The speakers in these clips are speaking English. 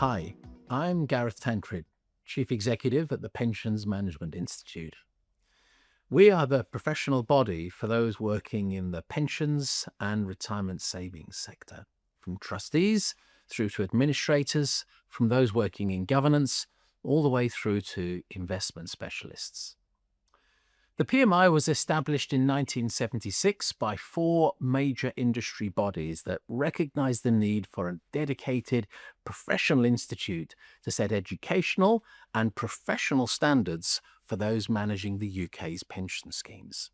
Hi, I'm Gareth Tancred, Chief Executive at the Pensions Management Institute. We are the professional body for those working in the pensions and retirement savings sector, from trustees through to administrators, from those working in governance, all the way through to investment specialists. The PMI was established in 1976 by four major industry bodies that recognised the need for a dedicated professional institute to set educational and professional standards for those managing the UK's pension schemes.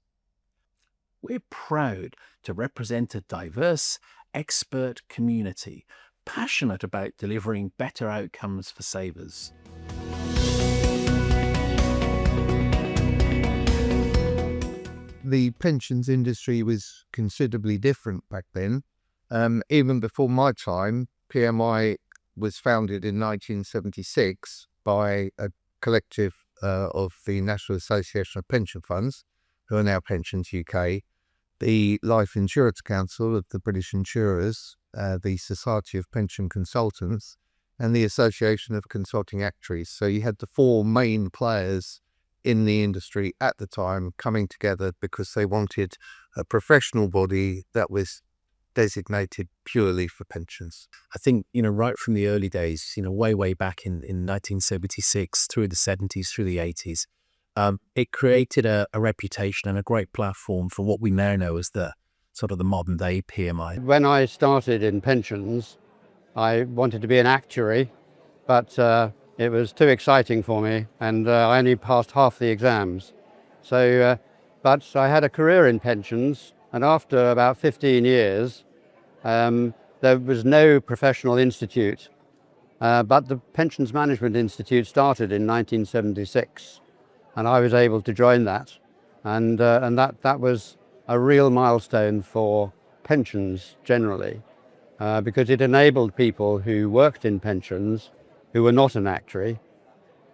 We're proud to represent a diverse, expert community, passionate about delivering better outcomes for savers. The pensions industry was considerably different back then. Even before my time, PMI was founded in 1976 by a collective of the National Association of Pension Funds, who are now Pensions UK, the Life Insurance Council of the British Insurers, the Society of Pension Consultants, and the Association of Consulting Actuaries. So you had the four main players in the industry at the time coming together because they wanted a professional body that was designated purely for pensions. I think, right from the early days, way back in 1976 through the 70s, through the 80s, it created a reputation and a great platform for what we now know as the sort of the modern day PMI. When I started in pensions, I wanted to be an actuary, but it was too exciting for me, and I only passed half the exams. But I had a career in pensions, and after about 15 years, there was no professional institute. But the Pensions Management Institute started in 1976, and I was able to join that. And that was a real milestone for pensions generally, because it enabled people who worked in pensions who were not an actuary,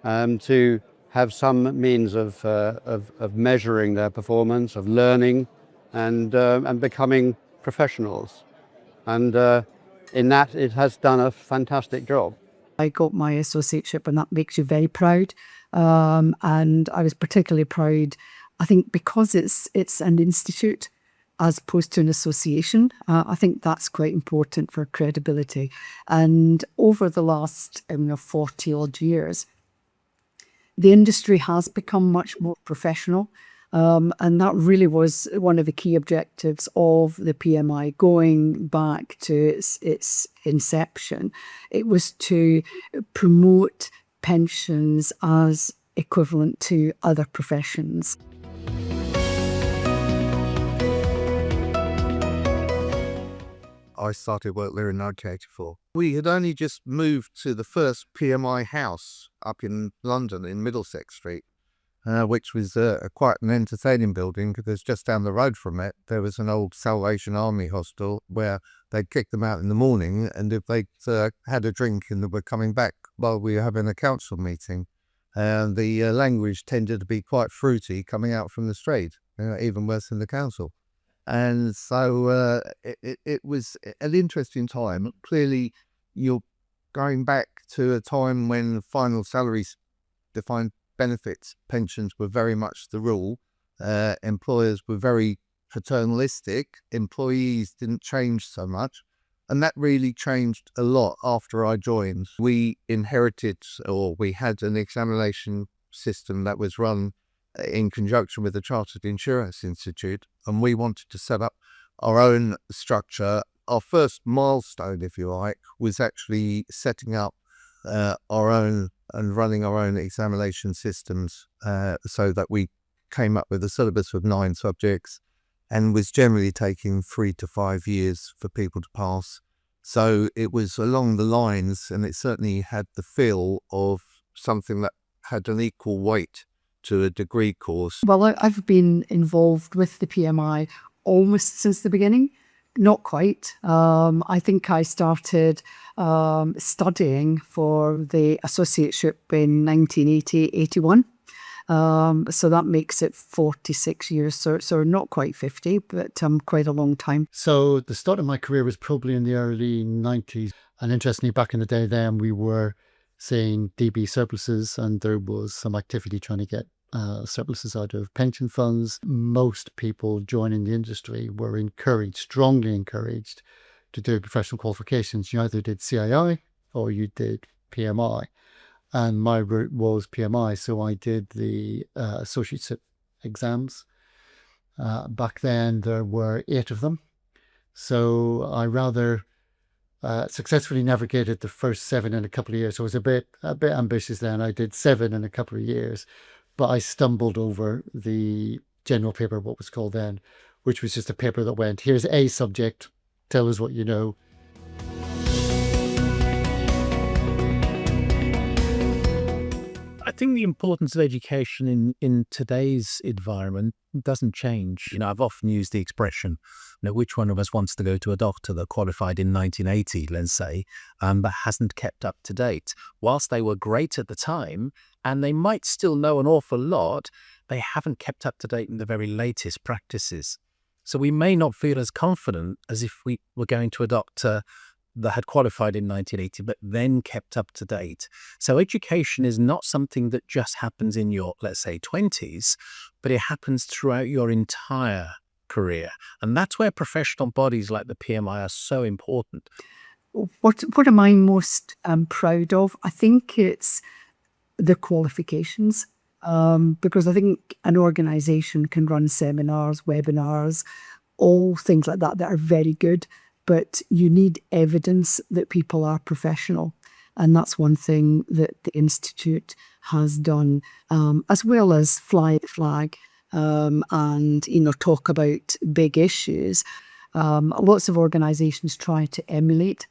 to have some means of measuring their performance, of learning, and becoming professionals. And in that, it has done a fantastic job. I got my associateship, and that makes you very proud. And I was particularly proud, I think, because it's an institute as opposed to an association. I think that's quite important for credibility. And over the last 40 odd years, the industry has become much more professional. And that really was one of the key objectives of the PMI going back to its inception. It was to promote pensions as equivalent to other professions. I started work there in 1984. We had only just moved to the first PMI house up in London in Middlesex Street, which was quite an entertaining building because just down the road from it, there was an old Salvation Army hostel where they'd kick them out in the morning, and if they had a drink and they were coming back while we were having a council meeting, the language tended to be quite fruity coming out from the street, even worse than the council. And so it was an interesting time. Clearly, you're going back to a time when final salaries, defined benefits, pensions were very much the rule. Employers were very paternalistic. Employees didn't change so much. And that really changed a lot after I joined. We inherited, or we had an examination system that was run in conjunction with the Chartered Insurance Institute, and we wanted to set up our own structure. Our first milestone, if you like, was actually setting up our own and running our own examination systems, so that we came up with a syllabus of 9 subjects and was generally taking 3 to 5 years for people to pass. So it was along the lines, and it certainly had the feel of something that had an equal weight to a degree course. Well, I've been involved with the PMI almost since the beginning. Not quite. I think I started studying for the associateship in 1980-81. So that makes it 46 years. So not quite 50, but quite a long time. So the start of my career was probably in the early 90s. And interestingly, back in the day then, we were seeing DB surpluses, and there was some activity trying to get surpluses out of pension funds. Most people joining the industry were encouraged, strongly encouraged, to do professional qualifications. You either did CII or you did PMI. And my route was PMI, so I did the associate exams. Back then, there were 8 of them. So I rather successfully navigated the first 7 in a couple of years. So I was a bit ambitious then. I did 7 in a couple of years, but I stumbled over the general paper, what was called then, which was just a paper that went, here's a subject, tell us what you know. I think the importance of education in today's environment doesn't change. I've often used the expression, which one of us wants to go to a doctor that qualified in 1980, let's say, but hasn't kept up to date? Whilst they were great at the time, and they might still know an awful lot, they haven't kept up to date in the very latest practices. So we may not feel as confident as if we were going to a doctor that had qualified in 1980, but then kept up to date. So education is not something that just happens in your, let's say, 20s, but it happens throughout your entire career. And that's where professional bodies like the PMI are so important. What am I most proud of? I think it's the qualifications, because I think an organisation can run seminars, webinars, all things like that are very good. But you need evidence that people are professional. And that's one thing that the Institute has done, as well as fly the flag and, talk about big issues. Lots of organisations try to emulate,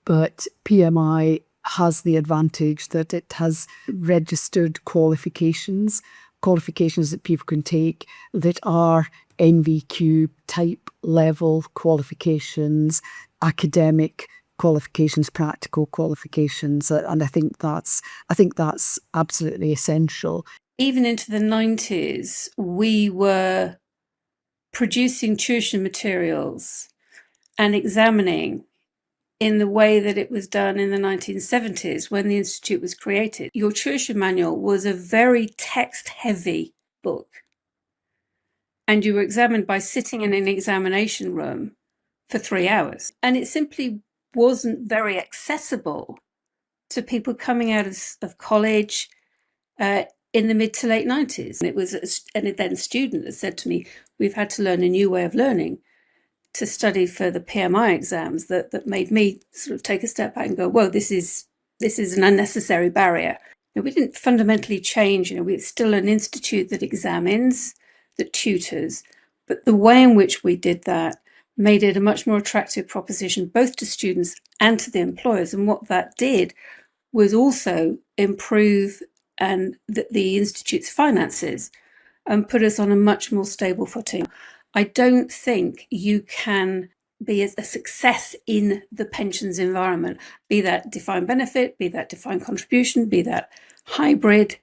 but PMI has the advantage that it has registered qualifications that people can take that are NVQ type level qualifications, academic qualifications, practical qualifications, and I think that's absolutely essential. Even into the 90s, we were producing tuition materials and examining in the way that it was done in the 1970s when the Institute was created. Your tuition manual was a very text-heavy book, and you were examined by sitting in an examination room for 3 hours. And it simply wasn't very accessible to people coming out of college in the mid to late 90s. And it was a then student that said to me, we've had to learn a new way of learning to study for the PMI exams that made me sort of take a step back and go, whoa, this is an unnecessary barrier. We didn't fundamentally change. We're still an institute that examines, that tutors, but the way in which we did that made it a much more attractive proposition both to students and to the employers. And what that did was also improve the Institute's finances and put us on a much more stable footing. I don't think you can be a success in the pensions environment, be that defined benefit, be that defined contribution, be that hybrid.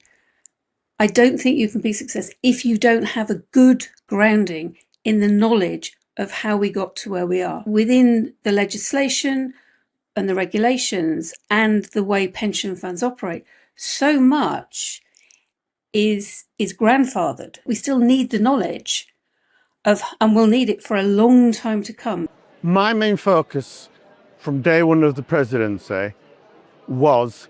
I don't think you can be a success if you don't have a good grounding in the knowledge of how we got to where we are. Within the legislation and the regulations and the way pension funds operate, so much is grandfathered. We still need the knowledge and we'll need it for a long time to come. My main focus from day one of the presidency was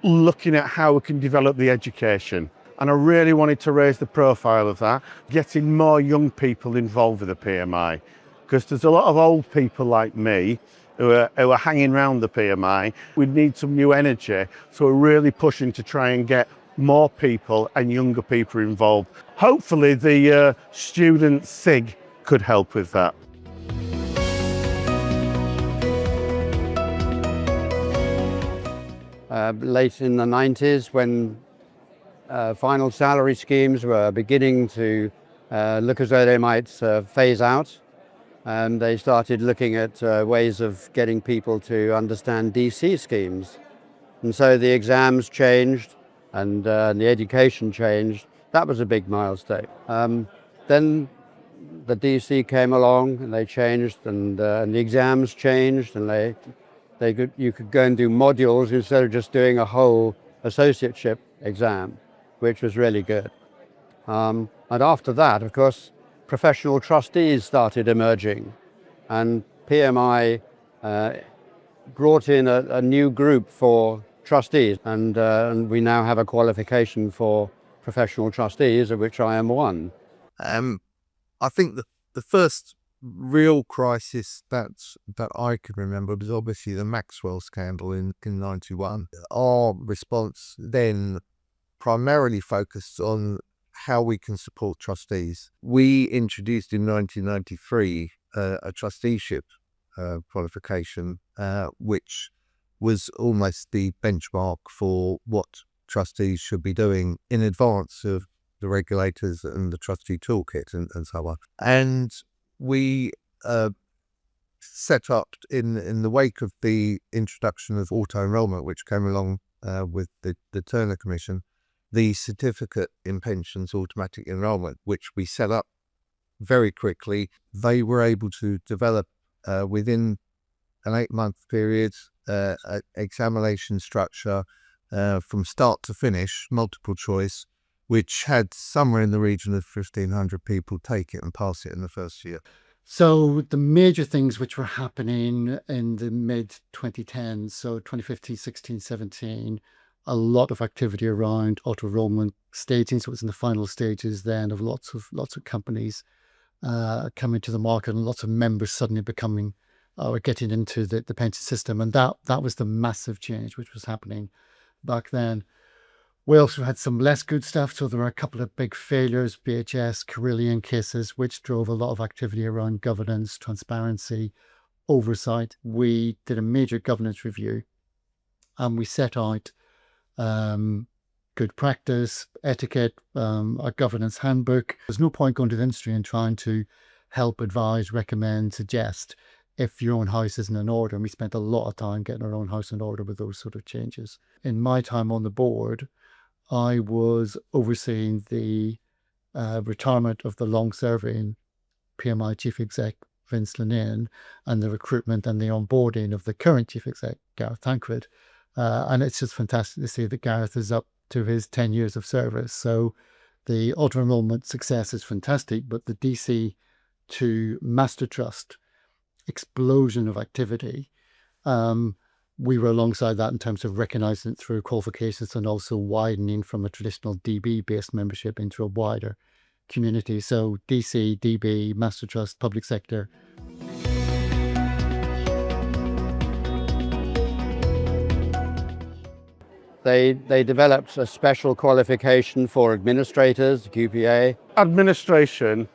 looking at how we can develop the education. And I really wanted to raise the profile of that, getting more young people involved with the PMI. Because there's a lot of old people like me who are hanging around the PMI. We need some new energy, so we're really pushing to try and get more people and younger people involved. Hopefully the student SIG could help with that. Late in the 90s, when final salary schemes were beginning to look as though they might phase out, and they started looking at ways of getting people to understand DC schemes. And so the exams changed, and the education changed. That was a big milestone. Then the DC came along and they changed, and the exams changed, and you could go and do modules instead of just doing a whole associateship exam, which was really good. And after that, of course, professional trustees started emerging, and PMI brought in a new group for trustees, and we now have a qualification for professional trustees, of which I am one. I think the first real crisis that I can remember was obviously the Maxwell scandal in 91. Our response then primarily focused on how we can support trustees. We introduced in 1993 a trusteeship qualification, which was almost the benchmark for what trustees should be doing in advance of the regulators and the trustee toolkit and so on. And we set up in the wake of the introduction of auto-enrolment, which came along with the Turner Commission, the certificate in pensions automatic enrolment, which we set up very quickly. They were able to develop within an 8-month period an examination structure from start to finish, multiple choice, which had somewhere in the region of 1,500 people take it and pass it in the first year. So the major things which were happening in the mid-2010s, so 2015, 16, 17, a lot of activity around auto-enrollment staging. So it was in the final stages then of lots of companies coming to the market, and lots of members suddenly becoming or getting into the pension system. And that was the massive change which was happening back then. We also had some less good stuff. So there were a couple of big failures, BHS, Carillion cases, which drove a lot of activity around governance, transparency, oversight. We did a major governance review, and we set out good practice, etiquette, a governance handbook. There's no point going to the industry and trying to help, advise, recommend, suggest if your own house isn't in order. And we spent a lot of time getting our own house in order with those sort of changes. In my time on the board, I was overseeing the retirement of the long-serving PMI Chief Exec, Vince Linnane, and the recruitment and the onboarding of the current Chief Exec, Gareth Tancred. And it's just fantastic to see that Gareth is up to his 10 years of service. So the auto-enrollment success is fantastic, but the DC to Master Trust explosion of activity, we were alongside that in terms of recognising it through qualifications and also widening from a traditional DB-based membership into a wider community. So DC, DB, Master Trust, public sector. They developed a special qualification for administrators, QPA. Administration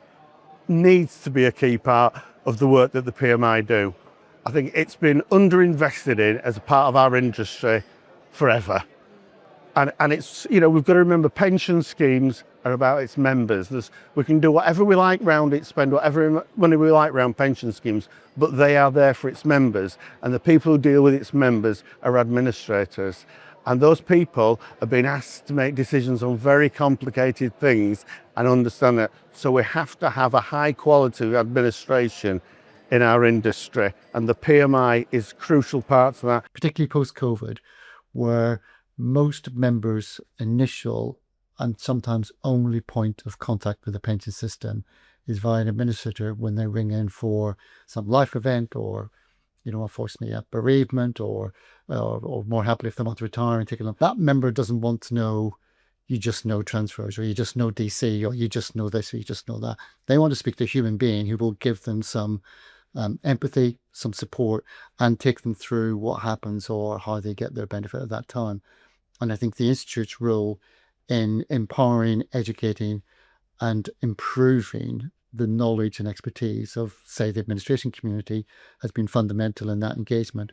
needs to be a key part of the work that the PMI do. I think it's been underinvested in as a part of our industry forever. And it's, we've got to remember pension schemes are about its members. We can do whatever we like round it, spend whatever money we like round pension schemes, but they are there for its members. And the people who deal with its members are administrators. And those people are being asked to make decisions on very complicated things and understand that. So we have to have a high quality administration in our industry, and the PMI is crucial part of that. Particularly post-COVID, where most members' initial and sometimes only point of contact with the pension system is via an administrator when they ring in for some life event, or unfortunately a bereavement, or more happily if they want to retire and take a loan. That member doesn't want to know you just know transfers, or you just know DC, or you just know this, or you just know that. They want to speak to a human being who will give them some empathy, some support, and take them through what happens or how they get their benefit at that time. And I think the Institute's role in empowering, educating, and improving the knowledge and expertise of, say, the administration community has been fundamental in that engagement.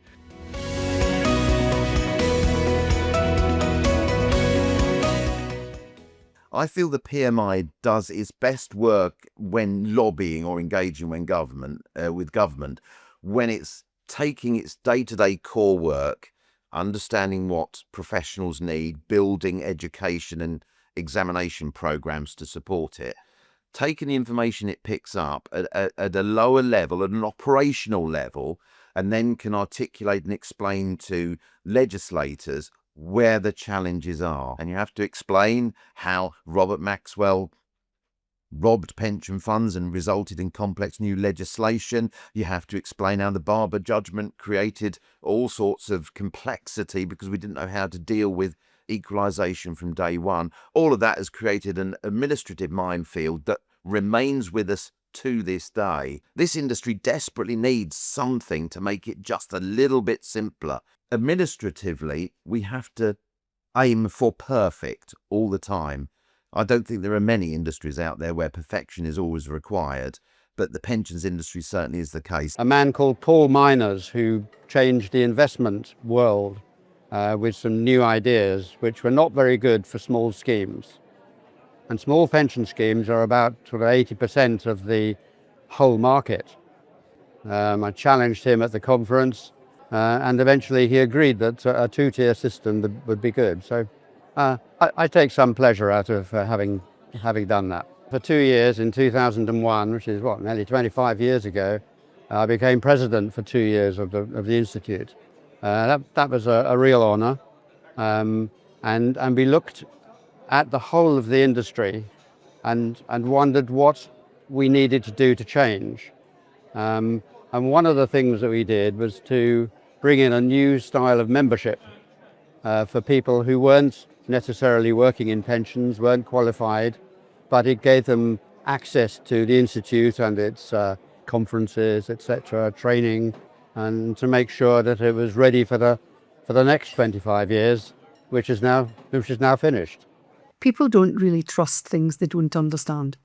I feel the PMI does its best work when lobbying or engaging with government, when it's taking its day-to-day core work, understanding what professionals need, building education and examination programs to support it, taking the information it picks up at a lower level, at an operational level, and then can articulate and explain to legislators where the challenges are. And you have to explain how Robert Maxwell robbed pension funds and resulted in complex new legislation. You have to explain how the Barber judgment created all sorts of complexity because we didn't know how to deal with equalisation from day one. All of that has created an administrative minefield that remains with us to this day. This industry desperately needs something to make it just a little bit simpler. Administratively, we have to aim for perfect all the time. I don't think there are many industries out there where perfection is always required, but the pensions industry certainly is the case. A man called Paul Miners, who changed the investment world with some new ideas which were not very good for small schemes. And small pension schemes are about sort of 80% of the whole market. I challenged him at the conference and eventually he agreed that a two-tier system would be good. So I take some pleasure out of having done that. For 2 years in 2001, which is nearly 25 years ago, I became president for 2 years of the Institute. That was a real honour, and we looked at the whole of the industry and wondered what we needed to do to change. And one of the things that we did was to bring in a new style of membership for people who weren't necessarily working in pensions, weren't qualified, but it gave them access to the Institute and its conferences, etc., training, and to make sure that it was ready for the next 25 years, which is now finished. People don't really trust things they don't understand.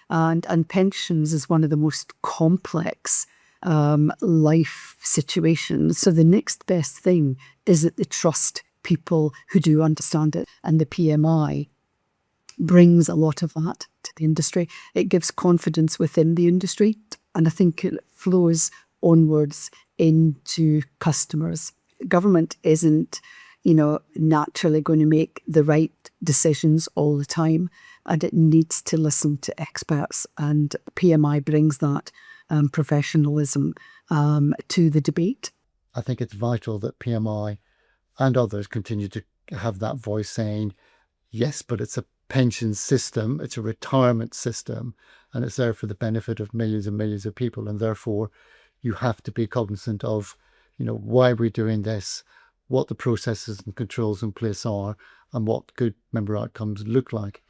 And pensions is one of the most complex life situations. So the next best thing is that they trust people who do understand it. And the PMI brings a lot of that to the industry. It gives confidence within the industry. And I think it flows onwards into customers. Government isn't, naturally going to make the right decisions all the time, and it needs to listen to experts, and PMI brings that professionalism to the debate. I think it's vital that PMI and others continue to have that voice saying, yes, but it's a pension system, it's a retirement system, and it's there for the benefit of millions and millions of people, and therefore you have to be cognizant of, why we're doing this, what the processes and controls in place are, and what good member outcomes look like.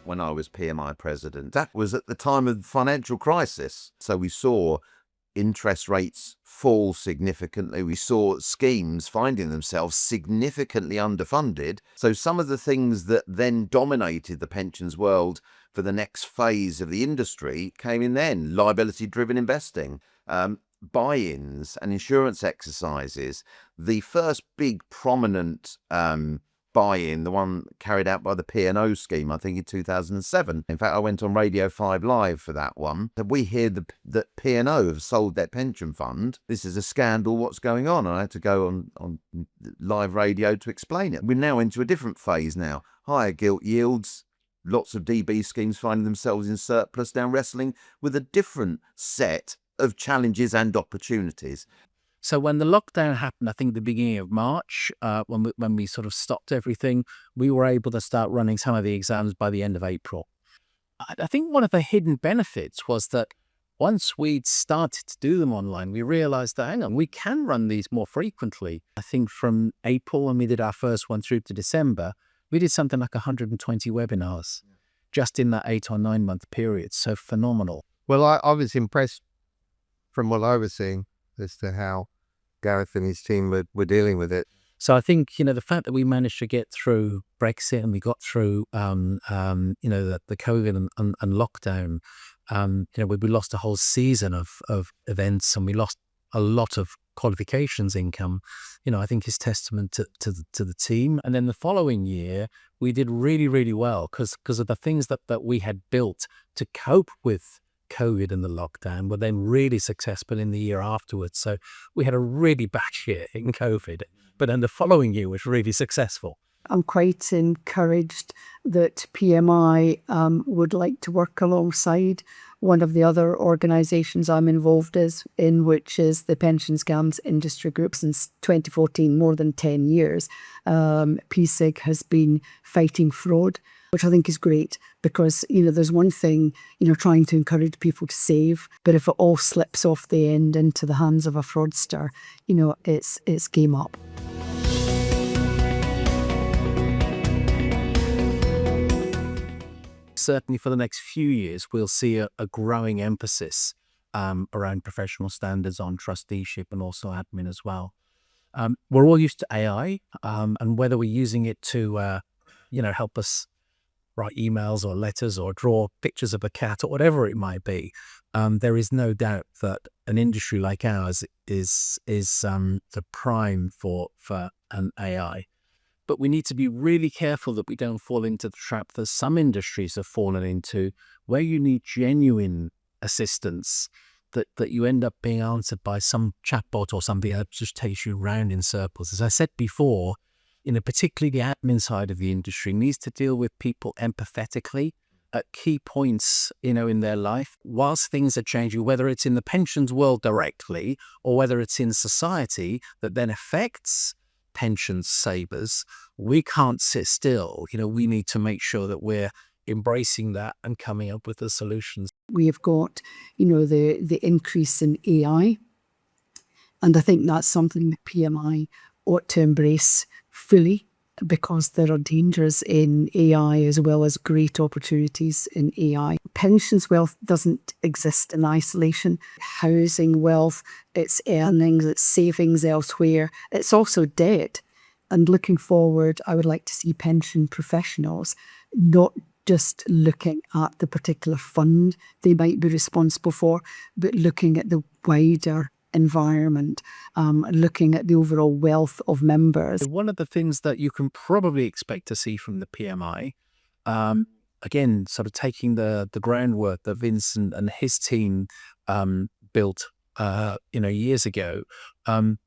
When I was PMI President, that was at the time of the financial crisis. So we saw interest rates fall significantly. We saw schemes finding themselves significantly underfunded. So some of the things that then dominated the pensions world for the next phase of the industry came in then. Liability-driven investing, buy-ins and insurance exercises. The first big prominent buy-in, the one carried out by the P&O scheme, I think in 2007. In fact, I went on Radio 5 Live for that one. We hear that P&O have sold their pension fund. This is a scandal, what's going on? And I had to go on live radio to explain it. We're now into a different phase now. Higher gilt yields, lots of DB schemes finding themselves in surplus, now wrestling with a different set of challenges and opportunities. So when the lockdown happened, I think the beginning of March, when we sort of stopped everything, we were able to start running some of the exams by the end of April. I think one of the hidden benefits was that once we'd started to do them online, we realized that, hang on, we can run these more frequently. I think from April, when we did our first one through to December, we did something like 120 webinars just in that 8 or 9 month period. So phenomenal. Well, I was impressed from what I was seeing as to how Gareth and his team were dealing with it. So I think, the fact that we managed to get through Brexit and we got through, the COVID and lockdown, we lost a whole season of events and we lost a lot of qualifications income, I think is testament to the team. And then the following year, we did really, really well because of the things that we had built to cope with COVID and the lockdown, were then really successful in the year afterwards. So we had a really bad year in COVID, but then the following year was really successful. I'm quite encouraged that PMI would like to work alongside one of the other organisations I'm involved in, which is the Pension Scams Industry Group. Since 2014, more than 10 years, PSIG has been fighting fraud, which I think is great because, there's one thing, trying to encourage people to save, but if it all slips off the end into the hands of a fraudster, it's game up. Certainly for the next few years, we'll see a growing emphasis around professional standards on trusteeship and also admin as well. We're all used to AI, and whether we're using it to, help us write emails or letters or draw pictures of a cat or whatever it might be, there is no doubt that an industry like ours is the prime for an AI. But we need to be really careful that we don't fall into the trap that some industries have fallen into, where you need genuine assistance, that you end up being answered by some chatbot or something that just takes you round in circles. As I said before, particularly the admin side of the industry needs to deal with people empathetically at key points, in their life, whilst things are changing, whether it's in the pensions world directly or whether it's in society that then affects pension savers. We can't sit still. We need to make sure that we're embracing that and coming up with the solutions. We have got, the increase in AI, and I think that's something that PMI ought to embrace fully, because there are dangers in AI as well as great opportunities in AI. Pensions wealth doesn't exist in isolation. Housing wealth, it's earnings, it's savings elsewhere. It's also debt. And looking forward, I would like to see pension professionals not just looking at the particular fund they might be responsible for, but looking at the wider environment, looking at the overall wealth of members. One of the things that you can probably expect to see from the PMI, again, sort of taking the groundwork that Vince and his team built, years ago, and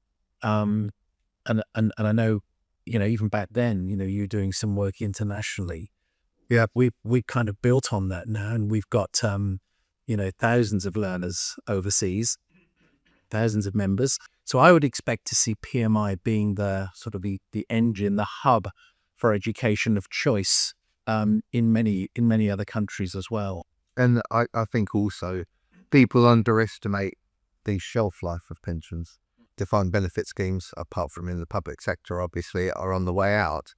I know, even back then, you're doing some work internationally. Yeah, we kind of built on that now, and we've got thousands of learners overseas, thousands of members. So I would expect to see PMI being the sort of the engine, the hub for education of choice in many other countries as well. and I think also people underestimate the shelf life of pensions. Defined benefit schemes, apart from in the public sector, obviously, are on the way out.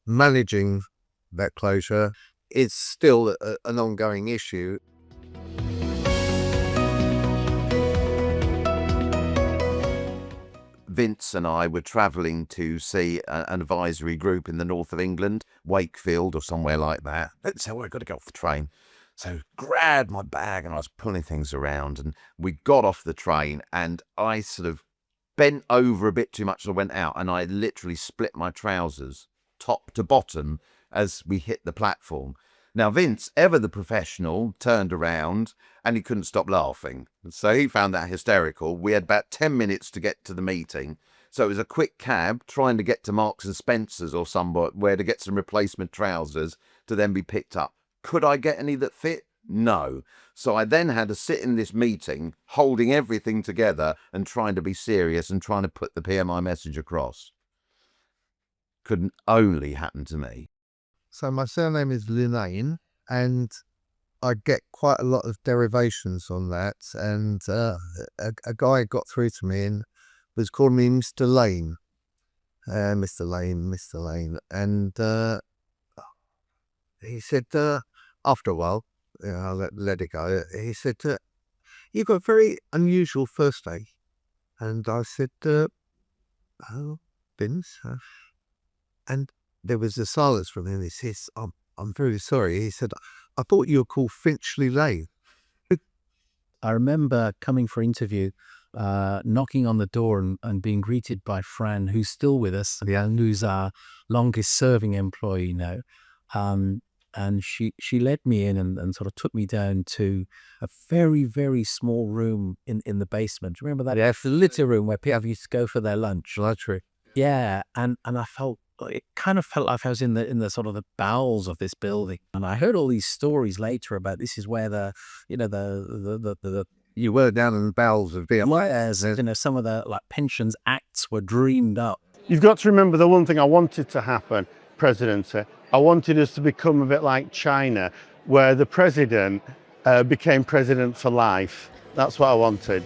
Managing that closure is still an ongoing issue. Vince and I were travelling to see an advisory group in the north of England, Wakefield or somewhere like that. So we've got to go off the train. So grabbed my bag and I was pulling things around, and we got off the train and I sort of bent over a bit too much as I went out, and I literally split my trousers top to bottom as we hit the platform. Now, Vince, ever the professional, turned around and he couldn't stop laughing. So he found that hysterical. We had about 10 minutes to get to the meeting. So it was a quick cab trying to get to Marks and Spencer's or somewhere to get some replacement trousers to then be picked up. Could I get any that fit? No. So I then had to sit in this meeting holding everything together and trying to be serious and trying to put the PMI message across. Couldn't only happen to me. So my surname is Linnane, and I get quite a lot of derivations on that. And a guy got through to me and was calling me Mr. Lane. Mr. Lane. And he said, after a while, I let it go. He said, you've got a very unusual first name. And I said, oh, Vince. And there was a silence from him. He says, I'm very sorry. He said, I thought you were called Finchley Lane. I remember coming for interview, knocking on the door and being greeted by Fran, who's still with us, and who's our longest serving employee now. And she led me in and sort of took me down to a very, very small room in the basement. Do you remember that? Yes. The little room where people used to go for their lunch. Luxury. Yeah, and I felt, it kind of felt like I was in the sort of the bowels of this building. And I heard all these stories later about this is where the You were down in the bowels of PMI. some of the like pensions acts were dreamed up. You've got to remember the one thing I wanted to happen, presidency. I wanted us to become a bit like China, where the president became president for life. That's what I wanted.